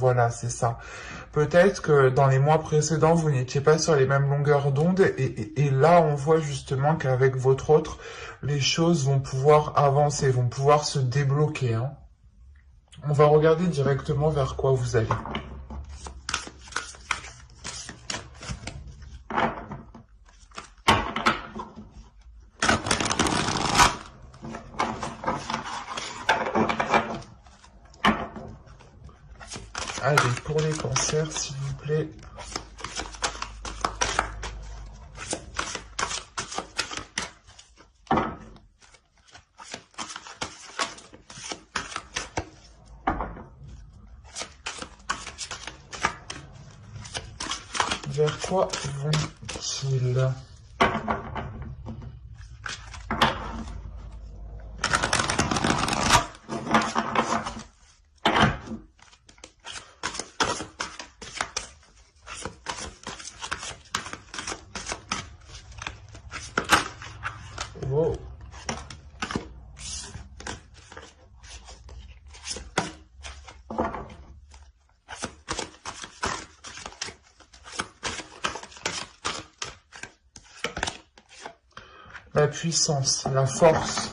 voilà, c'est ça. Peut-être que dans les mois précédents, vous n'étiez pas sur les mêmes longueurs d'onde et là, on voit justement qu'avec votre autre, les choses vont pouvoir avancer, vont pouvoir se débloquer, hein. On va regarder directement vers quoi vous allez. Allez, pour les cancers, s'il vous plaît. Vers quoi vont-ils? Wow. La puissance, la force.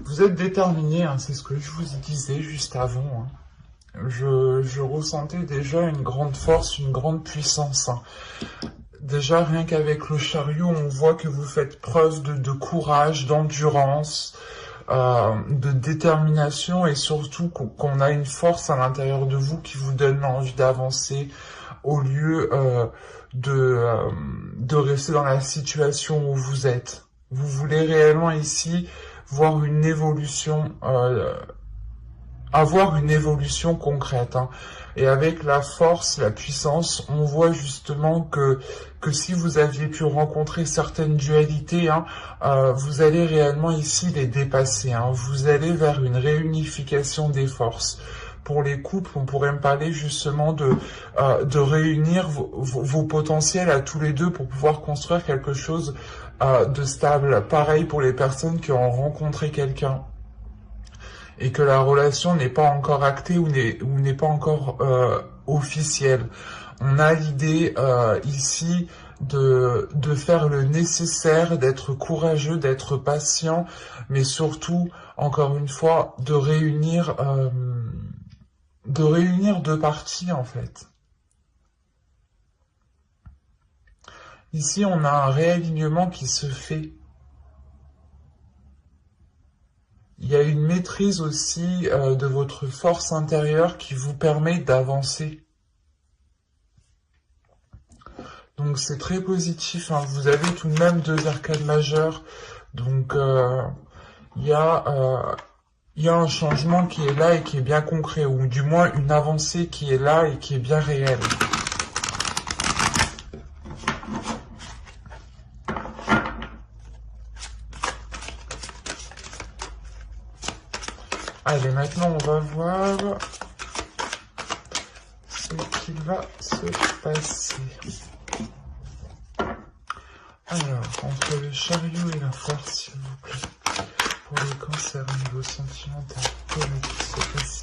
Vous êtes déterminé, hein, c'est ce que je vous disais juste avant. Hein. Je ressentais déjà une grande force, une grande puissance. Hein. Déjà, rien qu'avec le chariot, on voit que vous faites preuve de courage, d'endurance, de détermination et surtout qu'on a une force à l'intérieur de vous qui vous donne envie d'avancer au lieu de rester dans la situation où vous êtes. Vous voulez réellement ici voir une évolution, avoir une évolution concrète. Hein. Et avec la force, la puissance, on voit justement que si vous aviez pu rencontrer certaines dualités, hein, vous allez réellement ici les dépasser. Hein. Vous allez vers une réunification des forces. Pour les couples, on pourrait me parler justement de réunir vos potentiels à tous les deux pour pouvoir construire quelque chose de stable. Pareil pour les personnes qui ont rencontré quelqu'un et que la relation n'est pas encore actée ou n'est pas encore officielle. On a l'idée ici de faire le nécessaire, d'être courageux, d'être patient, mais surtout, encore une fois, de réunir deux parties en fait. Ici, on a un réalignement qui se fait. Il y a une maîtrise aussi de votre force intérieure qui vous permet d'avancer. Donc c'est très positif, hein. Vous avez tout de même 2 arcades majeures. Donc il y a un changement qui est là et qui est bien concret, ou du moins une avancée qui est là et qui est bien réelle. Allez, maintenant on va voir ce qu'il va se passer. Alors, entre le chariot et la force, s'il vous plaît, pour les cancers au niveau sentimental, comment il se passe?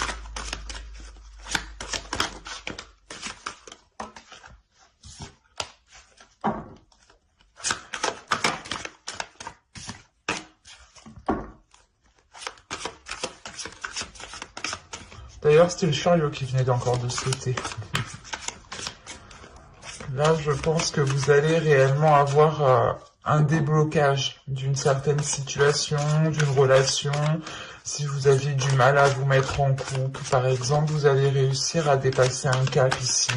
D'ailleurs, c'était le chariot qui venait encore de sauter. Là, je pense que vous allez réellement avoir un déblocage d'une certaine situation, d'une relation. Si vous aviez du mal à vous mettre en couple, par exemple, vous allez réussir à dépasser un cap ici.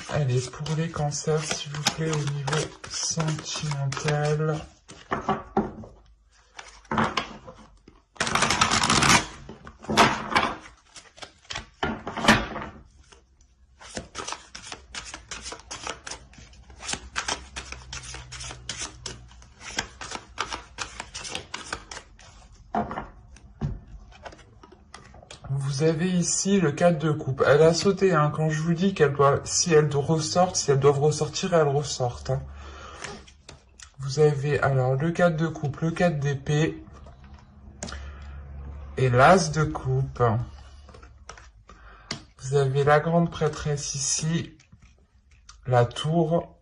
Allez, pour les cancers, s'il vous plaît, au niveau sentimental. vous avez ici le 4 de coupe. Elle a sauté, hein, quand je vous dis qu'elle doit, si elles doivent ressortir, elles ressortent. Hein. Vous avez alors le 4 de coupe, le 4 d'épée et l'as de coupe. Vous avez la grande prêtresse ici, la tour,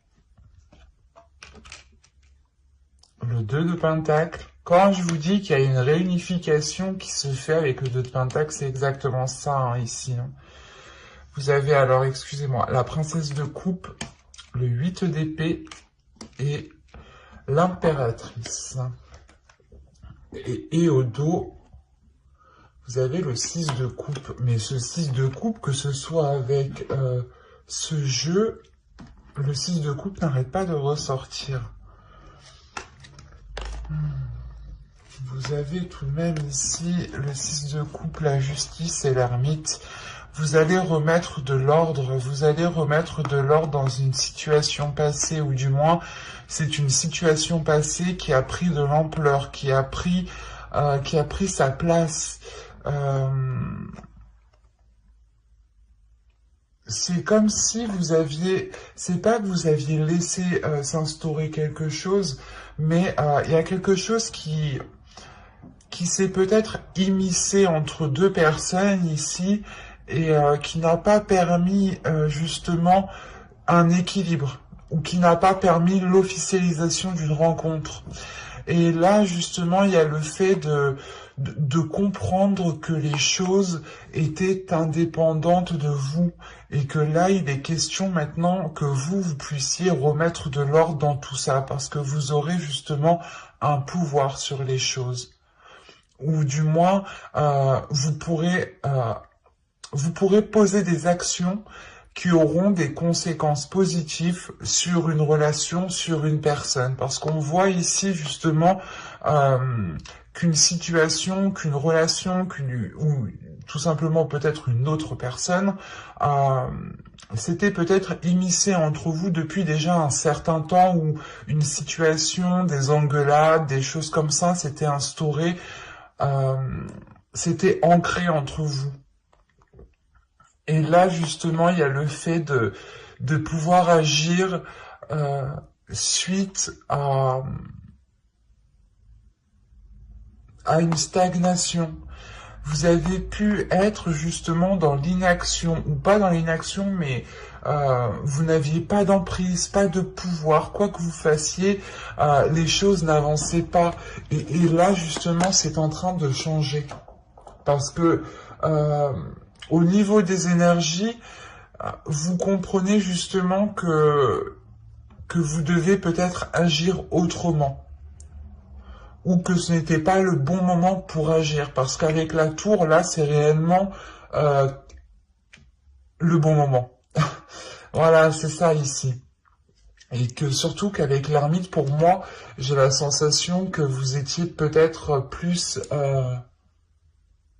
le 2 de pentacle. Quand je vous dis qu'il y a une réunification qui se fait avec le 2 de pentacle, c'est exactement ça, hein, ici. Hein. Vous avez alors, excusez-moi, la princesse de coupe, le 8 d'épée et l'impératrice. Et au dos, vous avez le 6 de coupe. Mais ce 6 de coupe, que ce soit avec ce jeu, le 6 de coupe n'arrête pas de ressortir. Vous avez tout de même ici le 6 de coupe, la justice et l'ermite. Vous allez remettre de l'ordre, dans une situation passée, ou du moins, c'est une situation passée qui a pris de l'ampleur, qui a pris sa place. C'est comme si vous aviez, c'est pas que vous aviez laissé s'instaurer quelque chose, mais il y a quelque chose qui s'est peut-être immiscé entre deux personnes ici et qui n'a pas permis justement un équilibre ou qui n'a pas permis l'officialisation d'une rencontre. Et là, justement, il y a le fait de comprendre que les choses étaient indépendantes de vous et que là, il est question maintenant que vous puissiez remettre de l'ordre dans tout ça parce que vous aurez justement un pouvoir sur les choses. Ou du moins, vous pourrez poser des actions qui auront des conséquences positives sur une relation, sur une personne. Parce qu'on voit ici justement qu'une situation, qu'une relation, ou tout simplement peut-être une autre personne, s'était peut-être immiscée entre vous depuis déjà un certain temps, où une situation, des engueulades, des choses comme ça s'étaient instaurées, c'était ancré entre vous. Et là, justement, il y a le fait de pouvoir agir suite à une stagnation. Vous avez pu être justement dans l'inaction, ou pas dans l'inaction, mais vous n'aviez pas d'emprise, pas de pouvoir, quoi que vous fassiez, les choses n'avançaient pas. Et là, justement, c'est en train de changer. Parce que au niveau des énergies, vous comprenez justement que vous devez peut-être agir autrement. Ou que ce n'était pas le bon moment pour agir. Parce qu'avec la tour, là, c'est réellement le bon moment. Voilà, c'est ça ici. Et que surtout qu'avec l'ermite, pour moi, j'ai la sensation que vous étiez peut-être plus...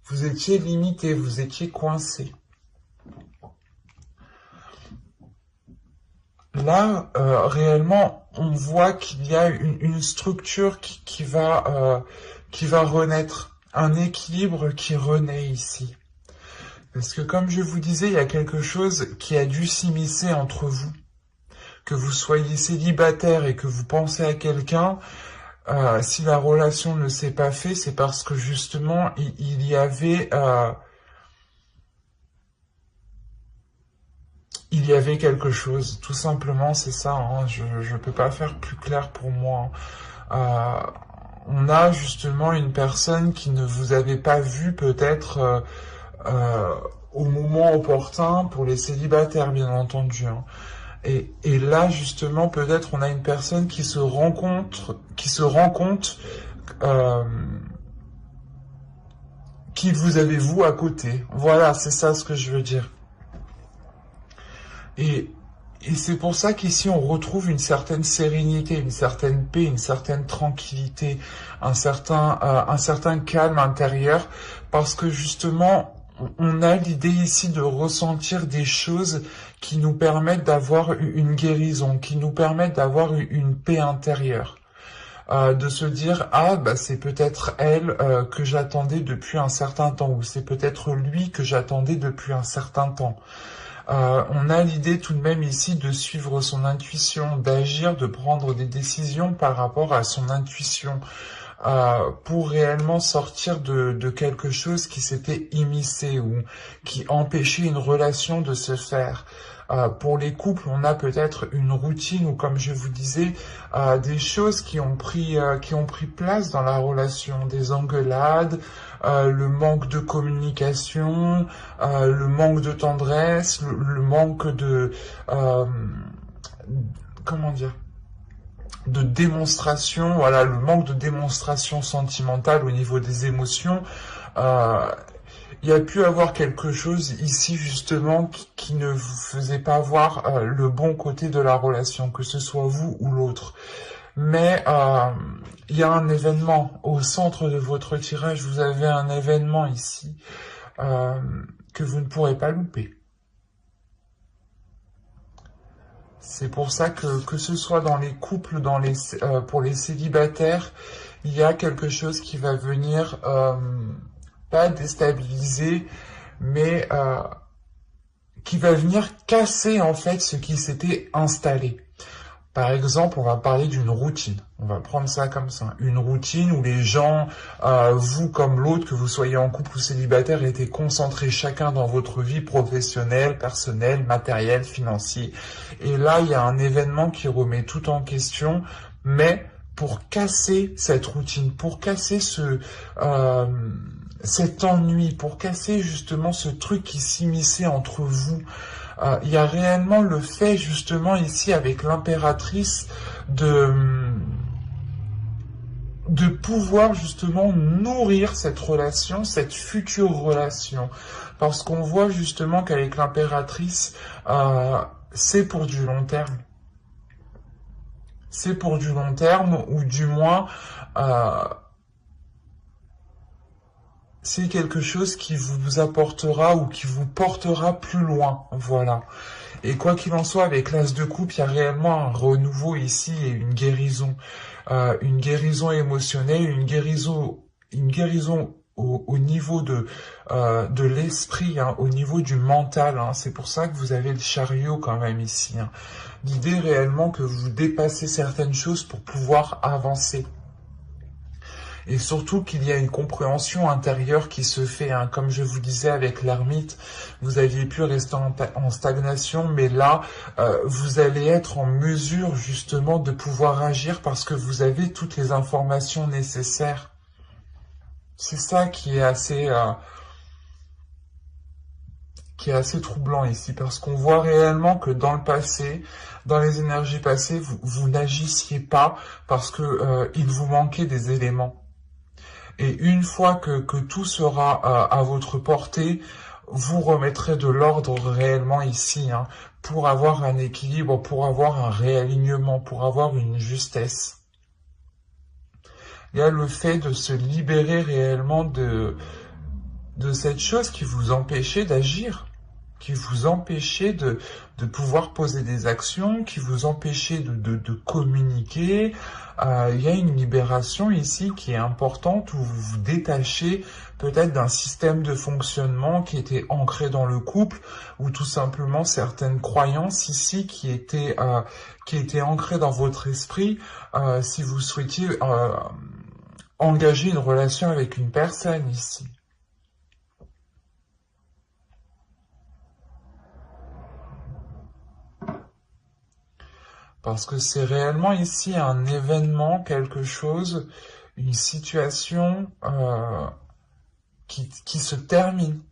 vous étiez limité, vous étiez coincé. Là, réellement, on voit qu'il y a une structure qui va renaître, un équilibre qui renaît ici. Parce que comme je vous disais, il y a quelque chose qui a dû s'immiscer entre vous. Que vous soyez célibataire et que vous pensez à quelqu'un, si la relation ne s'est pas faite, c'est parce que justement, il y avait quelque chose, tout simplement, c'est ça, hein, je peux pas faire plus clair pour moi. On a justement une personne qui ne vous avait pas vu peut-être au moment opportun, pour les célibataires bien entendu. Hein. Et là justement peut-être on a une personne qui se rend compte qui vous avez vous à côté. Voilà, c'est ça ce que je veux dire. Et c'est pour ça qu'ici on retrouve une certaine sérénité, une certaine paix, une certaine tranquillité, un certain calme intérieur, parce que justement on a l'idée ici de ressentir des choses qui nous permettent d'avoir une guérison, qui nous permettent d'avoir une paix intérieure. de se dire ah bah c'est peut-être elle que j'attendais depuis un certain temps ou c'est peut-être lui que j'attendais depuis un certain temps. On a l'idée tout de même ici de suivre son intuition, d'agir, de prendre des décisions par rapport à son intuition pour réellement sortir de quelque chose qui s'était immiscé ou qui empêchait une relation de se faire. Pour les couples, on a peut-être une routine ou, comme je vous disais, des choses qui ont pris place dans la relation, des engueulades, le manque de communication, le manque de tendresse, le manque de comment dire, de démonstration, voilà, le manque de démonstration sentimentale au niveau des émotions. Euh, il y a pu avoir quelque chose ici justement qui ne vous faisait pas voir le bon côté de la relation, que ce soit vous ou l'autre. Mais il y a un événement au centre de votre tirage, vous avez un événement ici euh, que vous ne pourrez pas louper. C'est pour ça que ce soit dans les couples, pour les célibataires, il y a quelque chose qui va venir pas déstabiliser, mais qui va venir casser en fait ce qui s'était installé. Par exemple, on va parler d'une routine. On va prendre ça comme ça. Une routine où les gens, vous comme l'autre, que vous soyez en couple ou célibataire, étaient concentrés chacun dans votre vie professionnelle, personnelle, matérielle, financière. Et là, il y a un événement qui remet tout en question, mais pour casser cette routine, pour casser cet ennui, pour casser justement ce truc qui s'immisçait entre vous, il y a réellement le fait justement ici avec l'impératrice de pouvoir justement nourrir cette relation, cette future relation. Parce qu'on voit justement qu'avec l'impératrice, c'est pour du long terme. C'est pour du long terme, ou du moins, c'est quelque chose qui vous apportera ou qui vous portera plus loin, voilà. Et quoi qu'il en soit, avec l'as de coupe, il y a réellement un renouveau ici et une guérison émotionnelle, une guérison au niveau de l'esprit, hein, au niveau du mental. Hein. C'est pour ça que vous avez le chariot quand même ici. Hein. L'idée réellement que vous dépassez certaines choses pour pouvoir avancer. Et surtout qu'il y a une compréhension intérieure qui se fait, hein. Comme je vous disais avec l'ermite, vous aviez pu rester en stagnation, mais là, vous allez être en mesure justement de pouvoir agir parce que vous avez toutes les informations nécessaires. C'est ça qui est assez troublant ici, parce qu'on voit réellement que dans le passé, dans les énergies passées, vous n'agissiez pas parce que il vous manquait des éléments. Et une fois que tout sera à votre portée, vous remettrez de l'ordre réellement ici, hein, pour avoir un équilibre, pour avoir un réalignement, pour avoir une justesse. Il y a le fait de se libérer réellement de cette chose qui vous empêchait d'agir, qui vous empêchait de pouvoir poser des actions, qui vous empêchait de communiquer. Il y a une libération ici qui est importante où vous vous détachez peut-être d'un système de fonctionnement qui était ancré dans le couple ou tout simplement certaines croyances ici qui étaient ancrées dans votre esprit si vous souhaitiez engager une relation avec une personne ici. Parce que c'est réellement ici un événement, quelque chose, une situation qui se termine,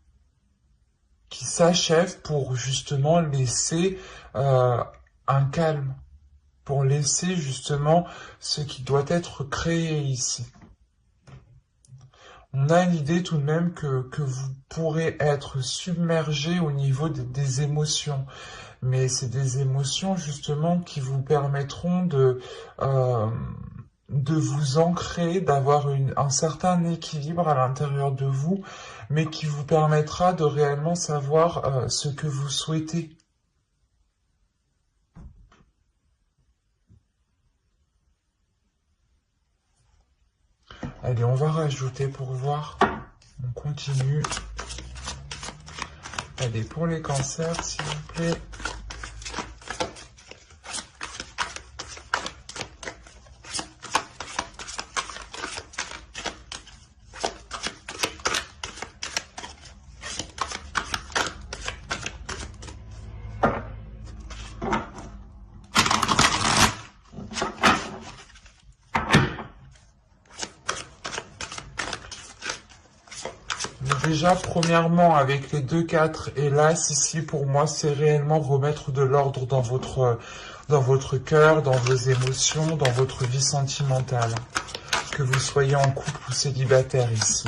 qui s'achève pour justement laisser un calme, pour laisser justement ce qui doit être créé ici. On a l'idée tout de même que vous pourrez être submergé au niveau des émotions. Mais c'est des émotions justement qui vous permettront de vous ancrer, d'avoir un certain équilibre à l'intérieur de vous, mais qui vous permettra de réellement savoir ce que vous souhaitez. Allez, on va rajouter pour voir. On continue. Allez, pour les cancers, s'il vous plaît. Déjà, premièrement, avec les 2-4 et l'As, ici, pour moi, c'est réellement remettre de l'ordre dans votre cœur, dans vos émotions, dans votre vie sentimentale. Que vous soyez en couple ou célibataire ici.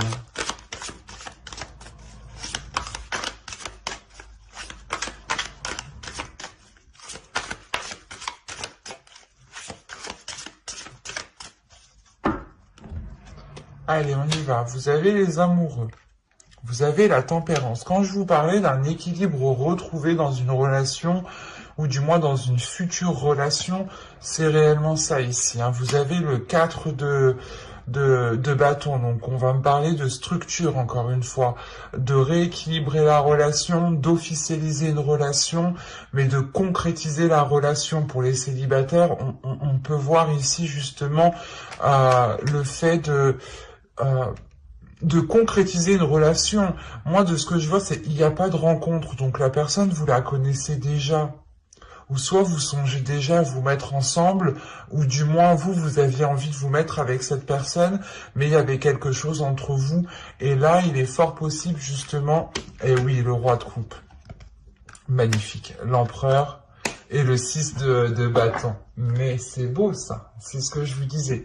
Allez, on y va. Vous avez les amoureux. Vous avez la tempérance. Quand je vous parlais d'un équilibre retrouvé dans une relation, ou du moins dans une future relation, c'est réellement ça ici. Vous avez le 4 de bâton, donc on va me parler de structure encore une fois, de rééquilibrer la relation, d'officialiser une relation, mais de concrétiser la relation. Pour les célibataires, on peut voir ici justement le fait de concrétiser une relation. Moi, de ce que je vois, c'est qu'il n'y a pas de rencontre. Donc la personne, vous la connaissez déjà. Ou soit vous songez déjà à vous mettre ensemble, ou du moins vous aviez envie de vous mettre avec cette personne, mais il y avait quelque chose entre vous. Et là, il est fort possible justement, et oui, le roi de coupe. Magnifique. L'empereur et le 6 de bâton. Mais c'est beau ça, c'est ce que je vous disais.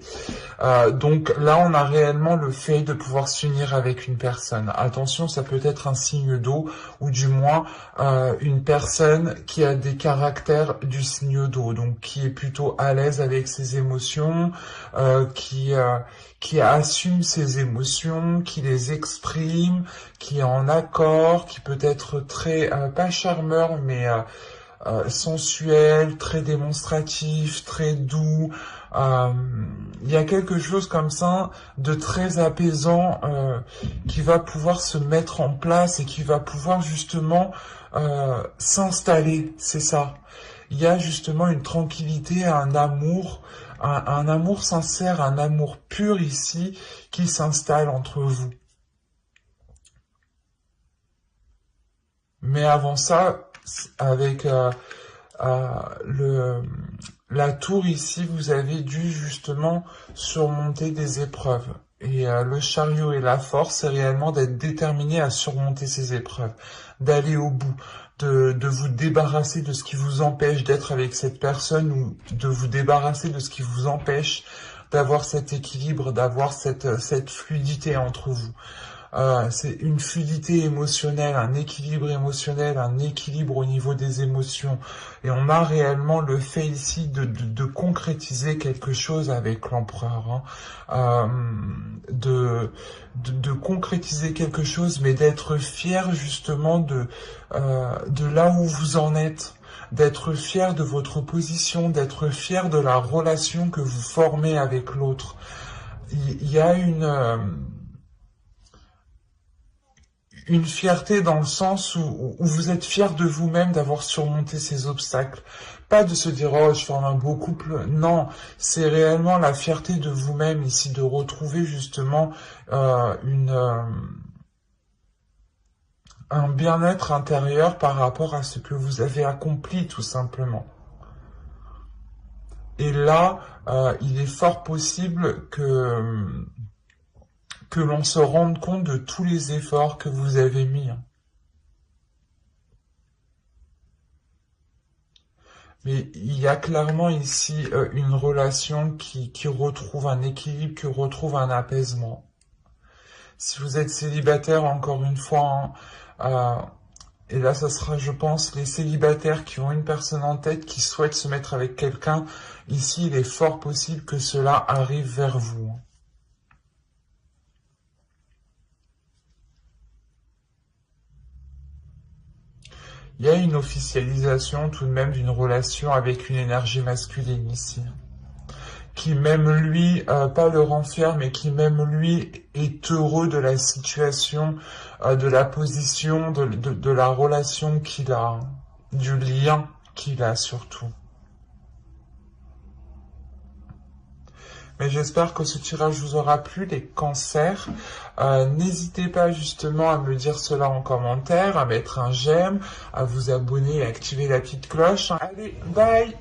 Donc là, on a réellement le fait de pouvoir s'unir avec une personne. Attention, ça peut être un signe d'eau, ou du moins une personne qui a des caractères du signe d'eau, donc qui est plutôt à l'aise avec ses émotions, qui assume ses émotions, qui les exprime, qui est en accord, qui peut être très, pas charmeur, mais sensuel, très démonstratif, très doux. Il y a quelque chose comme ça de très apaisant qui va pouvoir se mettre en place et qui va pouvoir justement s'installer, c'est ça. Il y a justement une tranquillité, un amour sincère, un amour pur ici qui s'installe entre vous. Mais avant ça, avec la tour ici, vous avez dû justement surmonter des épreuves. Et le chariot et la force, c'est réellement d'être déterminé à surmonter ces épreuves, d'aller au bout, de vous débarrasser de ce qui vous empêche d'être avec cette personne, ou de vous débarrasser de ce qui vous empêche d'avoir cet équilibre, d'avoir cette fluidité entre vous. C'est une fluidité émotionnelle, un équilibre émotionnel, un équilibre au niveau des émotions. Et on a réellement le fait ici de concrétiser quelque chose avec l'empereur. De concrétiser quelque chose, mais d'être fier justement de là où vous en êtes. D'être fier de votre position, d'être fier de la relation que vous formez avec l'autre. Il y a une fierté dans le sens où vous êtes fier de vous-même d'avoir surmonté ces obstacles. Pas de se dire « Oh, je forme un beau couple ». Non, c'est réellement la fierté de vous-même ici, de retrouver justement un bien-être intérieur par rapport à ce que vous avez accompli, tout simplement. Et là, il est fort possible que l'on se rende compte de tous les efforts que vous avez mis. Mais il y a clairement ici une relation qui retrouve un équilibre, qui retrouve un apaisement. Si vous êtes célibataire, encore une fois, et là ça sera, je pense, les célibataires qui ont une personne en tête, qui souhaitent se mettre avec quelqu'un, ici il est fort possible que cela arrive vers vous. Il y a une officialisation tout de même d'une relation avec une énergie masculine ici. qui même lui, pas le rend fier, mais qui même lui est heureux de la situation, de la position, de la relation qu'il a, du lien qu'il a surtout. Mais j'espère que ce tirage vous aura plu, les cancers. N'hésitez pas justement à me dire cela en commentaire, à mettre un j'aime, à vous abonner et activer la petite cloche. Allez, bye!